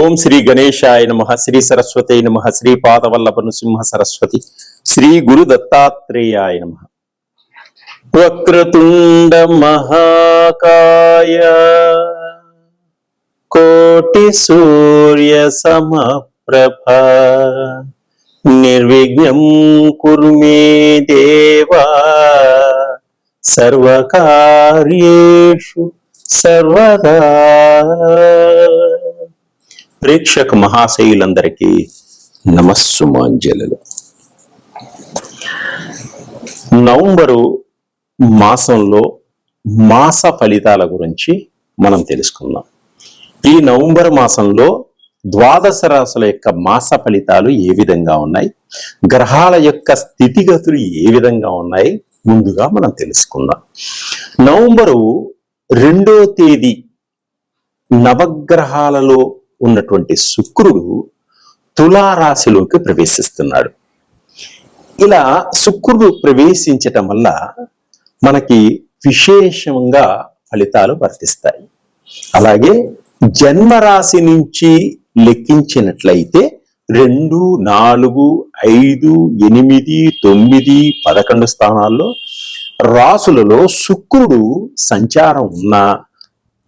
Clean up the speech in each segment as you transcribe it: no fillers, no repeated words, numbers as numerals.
ఓం శ్రీ గణేశాయ నమః, శ్రీ సరస్వతే నమః, శ్రీ పాదవల్లభ నృసింహ సరస్వతి, శ్రీ గురు దత్తాత్రేయాయ నమః. వక్రతుండ మహాకాయ కోటి సూర్య సమప్రభ నిర్విఘ్నం కురు మే దేవా సర్వకార్యేషు సర్వదా. ప్రేక్షక మహాశయులందరికీ నమస్సుమాంజలు. నవంబరు మాసంలో మాస ఫలితాల గురించి మనం తెలుసుకుందాం. ఈ నవంబర్ మాసంలో ద్వాదశ రాశుల యొక్క మాస ఫలితాలు ఏ విధంగా ఉన్నాయి, గ్రహాల యొక్క స్థితిగతులు ఏ విధంగా ఉన్నాయి ముందుగా మనం తెలుసుకుందాం. నవంబరు 2వ తేదీ నవగ్రహాలలో ఉన్నటువంటి శుక్రుడు తులారాశిలోకి ప్రవేశిస్తున్నాడు. ఇలా శుక్రుడు ప్రవేశించటం వల్ల మనకి విశేషంగా ఫలితాలు వర్తిస్తాయి. అలాగే జన్మరాశి నుంచి లెక్కించినట్లయితే 2, 4, 5, 8, 9, 11 స్థానాల్లో రాసులలో శుక్రుడు సంచారం ఉన్న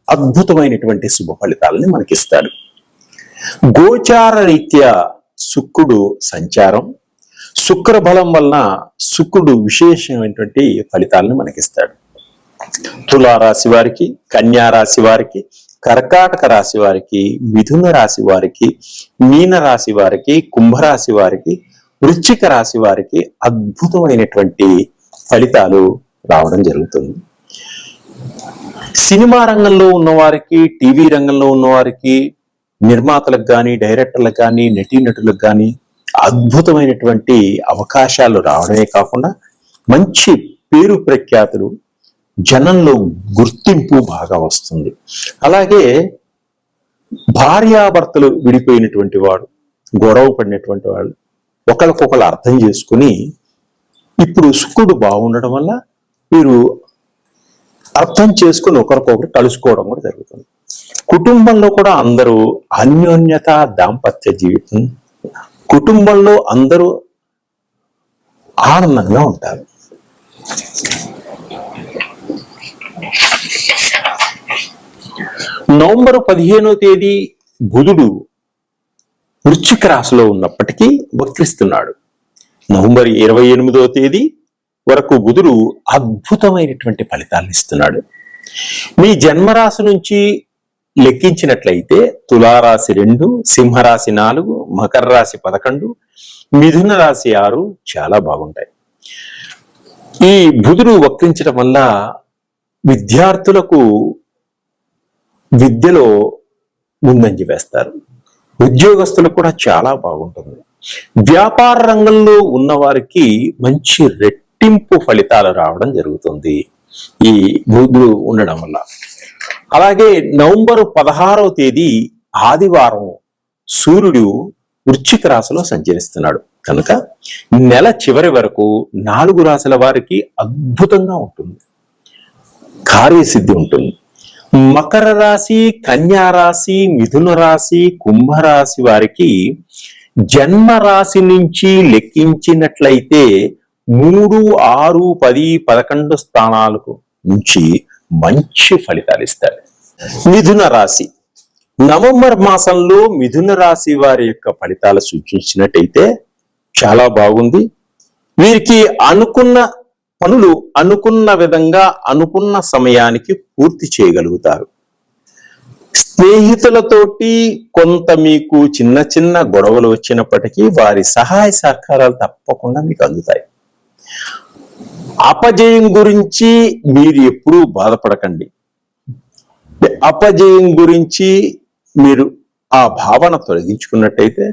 అద్భుతమైనటువంటి శుభ ఫలితాలని మనకిస్తాడు. గోచార రీత్యా శుక్రుడు సంచారం, శుక్ర బలం వలన శుక్రుడు విశేషమైనటువంటి ఫలితాలను మనకిస్తాడు. తులారాశి వారికి, కన్యా రాశి వారికి, కర్కాటక రాశి వారికి, మిథున రాశి వారికి, మీన రాశి వారికి, కుంభరాశి వారికి, వృశ్చిక రాశి వారికి అద్భుతమైనటువంటి ఫలితాలు రావడం జరుగుతుంది. సినిమా రంగంలో ఉన్నవారికి, టీవీ రంగంలో ఉన్నవారికి, నిర్మాతలకు కానీ, డైరెక్టర్లకు కానీ, నటీనటులకు కానీ అద్భుతమైనటువంటి అవకాశాలు రావడమే కాకుండా మంచి పేరు ప్రఖ్యాతులు, జనంలో గుర్తింపు బాగా వస్తుంది. అలాగే భార్యాభర్తలు విడిపోయినటువంటి వాడు, గొడవ పడినటువంటి వాళ్ళు ఒకరికొకరు అర్థం చేసుకుని ఇప్పుడు శుక్రుడు బాగుండడం వల్ల వీరు అర్థం చేసుకుని ఒకరికొకరు కలుసుకోవడం కూడా జరుగుతుంది. కుటుంబంలో కూడా అందరూ అన్యోన్యత, దాంపత్య జీవితం, కుటుంబంలో అందరూ ఆనందంగా ఉంటారు. నవంబర్ 15వ తేదీ బుధుడు వృశ్చిక రాశిలో ఉన్నప్పటికీ వక్రిస్తున్నాడు. నవంబర్ 28వ తేదీ వరకు బుధుడు అద్భుతమైనటువంటి ఫలితాలను ఇస్తున్నాడు. మీ జన్మరాశి నుంచి లెక్కించినట్లయితే తులారాశి 2, సింహరాశి 4, మకర రాశి 11, మిథున రాశి 6 చాలా బాగుంటాయి. ఈ బుధుడు వక్రించడం వల్ల విద్యార్థులకు విద్యలో ముందంజ వేస్తారు. ఉద్యోగస్తులకు కూడా చాలా బాగుంటుంది. వ్యాపార రంగంలో ఉన్నవారికి మంచి రెట్టింపు ఫలితాలు రావడం జరుగుతుంది ఈ బుధుడు ఉండడం వల్ల. అలాగే నవంబర్ 16వ తేదీ ఆదివారం సూర్యుడు వృశ్చిక రాశిలో సంచరిస్తున్నాడు కనుక నెల చివరి వరకు 4 రాశుల వారికి అద్భుతంగా ఉంటుంది, కార్యసిద్ధి ఉంటుంది. మకర రాశి, కన్యా రాశి, మిథున రాశి, కుంభరాశి వారికి జన్మ రాశి నుంచి లెక్కించినట్లయితే 3, 6, 10, 11 స్థానాలకు నుంచి మంచి ఫలితాలు ఇస్తాడు. మిథున రాశి నవంబర్ మాసంలో మిథున రాశి వారి యొక్క ఫలితాలు సూచించినట్టయితే చాలా బాగుంది. వీరికి అనుకున్న పనులు అనుకున్న విధంగా అనుకున్న సమయానికి పూర్తి చేయగలుగుతారు. స్నేహితులతోటి కొంత మీకు చిన్న చిన్న గొడవలు వచ్చినప్పటికీ వారి సహాయ సహకారాలు తప్పకుండా మీకు అందుతాయి. అపజయం గురించి మీరు ఎప్పుడూ బాధపడకండి. అపజయం గురించి మీరు ఆ భావన తొలగించుకున్నట్టయితే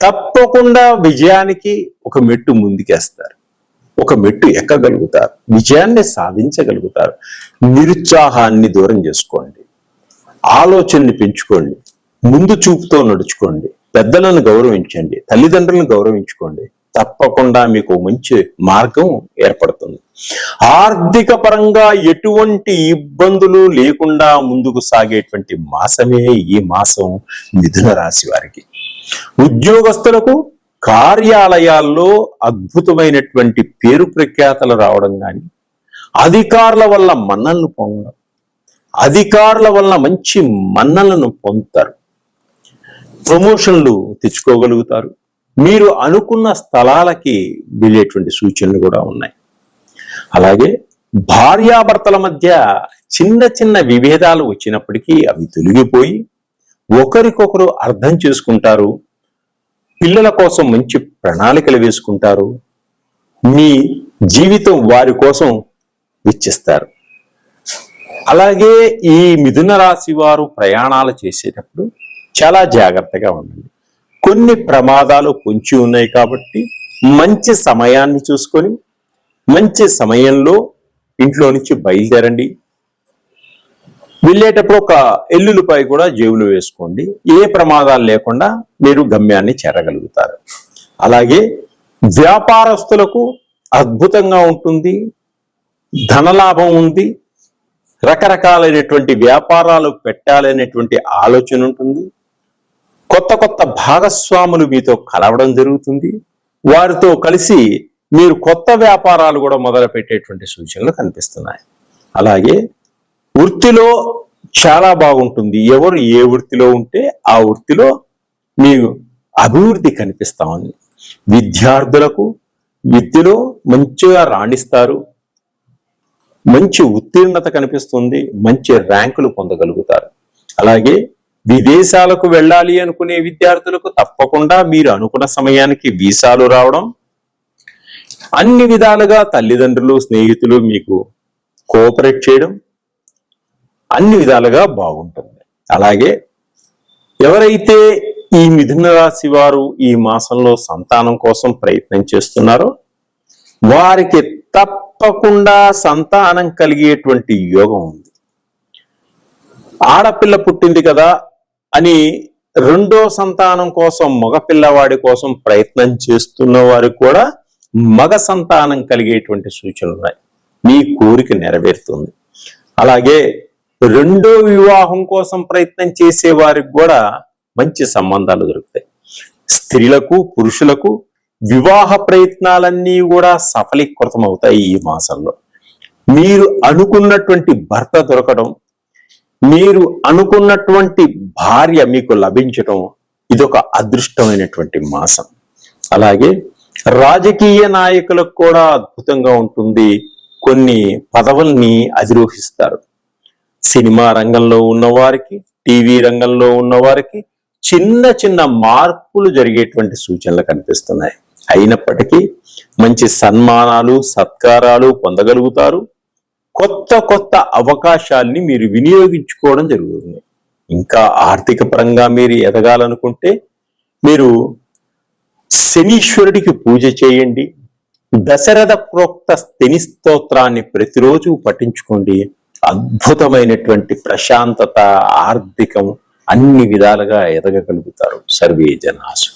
తప్పకుండా విజయానికి ఒక మెట్టు ముందుకేస్తారు, ఒక మెట్టు ఎక్కగలుగుతారు, విజయాన్ని సాధించగలుగుతారు. నిరుత్సాహాన్ని దూరం చేసుకోండి, ఆలోచనని పెంచుకోండి, ముందు చూపుతో నడుచుకోండి, పెద్దలను గౌరవించండి, తల్లిదండ్రులను గౌరవించుకోండి, తప్పకుండా మీకు మంచి మార్గం ఏర్పడుతుంది. ఆర్థిక పరంగా ఎటువంటి ఇబ్బందులు లేకుండా ముందుకు సాగేటువంటి మాసమే ఈ మాసం మిథున రాశి వారికి. ఉద్యోగస్తులకు కార్యాలయాల్లో అద్భుతమైనటువంటి పేరు ప్రఖ్యాతలు రావడం కానీ, అధికారుల వల్ల మన్నలను పొందడం, అధికారుల వల్ల మంచి మన్నలను పొందుతారు, ప్రమోషన్లు తెచ్చుకోగలుగుతారు, మీరు అనుకున్న స్థలాలకి వెళ్ళేటువంటి సూచనలు కూడా ఉన్నాయి. అలాగే భార్యాభర్తల మధ్య చిన్న చిన్న విభేదాలు వచ్చినప్పటికీ అవి తొలగిపోయి ఒకరికొకరు అర్థం చేసుకుంటారు, పిల్లల కోసం మంచి ప్రణాళికలు వేసుకుంటారు, మీ జీవితం వారి కోసం వెచ్చిస్తారు. అలాగే ఈ మిథున రాశి వారు ప్రయాణాలు చేసేటప్పుడు చాలా జాగ్రత్తగా ఉండండి. కొన్ని ప్రమాదాలు పొంచి ఉన్నాయి కాబట్టి మంచి సమయాన్ని చూసుకొని మంచి సమయంలో ఇంట్లో నుంచి బయలుదేరండి. వెళ్ళేటప్పుడు ఒక ఎల్లుల్లిపాయ కూడా జేబులో వేసుకోండి. ఏ ప్రమాదాలు లేకుండా మీరు గమ్యాన్ని చేరగలుగుతారు. అలాగే వ్యాపారస్తులకు అద్భుతంగా ఉంటుంది, ధనలాభం ఉంది, రకరకాలైనటువంటి వ్యాపారాలు పెట్టాలనేటువంటి ఆలోచన ఉంటుంది, కొత్త కొత్త భాగస్వాములు మీతో కలవడం జరుగుతుంది, వారితో కలిసి మీరు కొత్త వ్యాపారాలు కూడా మొదలు పెట్టేటువంటి సూచనలు కనిపిస్తున్నాయి. అలాగే వృత్తిలో చాలా బాగుంటుంది. ఎవరు ఏ వృత్తిలో ఉంటే ఆ వృత్తిలో మీకు అభివృద్ధి కనిపిస్తా ఉంది. విద్యార్థులకు విద్యలో మంచిగా రాణిస్తారు, మంచి ఉత్తీర్ణత కనిపిస్తుంది, మంచి ర్యాంకులు పొందగలుగుతారు. అలాగే విదేశాలకు వెళ్ళాలి అనుకునే విద్యార్థులకు తప్పకుండా మీరు అనుకున్న సమయానికి వీసాలు రావడం, అన్ని విధాలుగా తల్లిదండ్రులు స్నేహితులు మీకు కోఆపరేట్ చేయడం అన్ని విధాలుగా బాగుంటుంది. అలాగే ఎవరైతే ఈ మిథున రాశి వారు ఈ మాసంలో సంతానం కోసం ప్రయత్నం చేస్తున్నారో వారికి తప్పకుండా సంతానం కలిగేటువంటి యోగం ఉంది. ఆడపిల్ల పుట్టింది కదా అని రెండో సంతానం కోసం మగపిల్లవాడి కోసం ప్రయత్నం చేస్తున్న వారికి కూడా మగ సంతానం కలిగేటువంటి సూచనలు ఉన్నాయి. మీ కోరిక నెరవేరుతుంది. అలాగే రెండో వివాహం కోసం ప్రయత్నం చేసే వారికి కూడా మంచి సంబంధాలు దొరుకుతాయి. స్త్రీలకు పురుషులకు వివాహ ప్రయత్నాలన్నీ కూడా సఫలీకృతం అవుతాయి. ఈ మాసంలో మీరు అనుకున్నటువంటి భర్త దొరకడం, మీరు అనుకున్నటువంటి భార్య మీకు లభించడం ఇదొక అదృష్టమైనటువంటి మాసం. అలాగే రాజకీయ నాయకులకు కూడా అద్భుతంగా ఉంటుంది. కొన్ని పదవుల్ని అధిరోహిస్తారు. సినిమా రంగంలో ఉన్నవారికి, టీవీ రంగంలో ఉన్నవారికి చిన్న చిన్న మార్పులు జరిగేటువంటి సూచనలు కనిపిస్తున్నాయి. అయినప్పటికీ మంచి సన్మానాలు సత్కారాలు పొందగలుగుతారు. కొత్త కొత్త అవకాశాల్ని మీరు వినియోగించుకోవడం జరుగుతుంది. ఇంకా ఆర్థిక పరంగా మీరు ఎదగాలనుకుంటే మీరు శనీశ్వరుడికి పూజ చేయండి. దశరథ ప్రోక్త శని స్తోత్రాన్ని ప్రతిరోజు పఠించుకోండి. అద్భుతమైనటువంటి ప్రశాంతత, ఆర్థికం అన్ని విధాలుగా ఎదగగలుగుతారు. సర్వే జనాసు.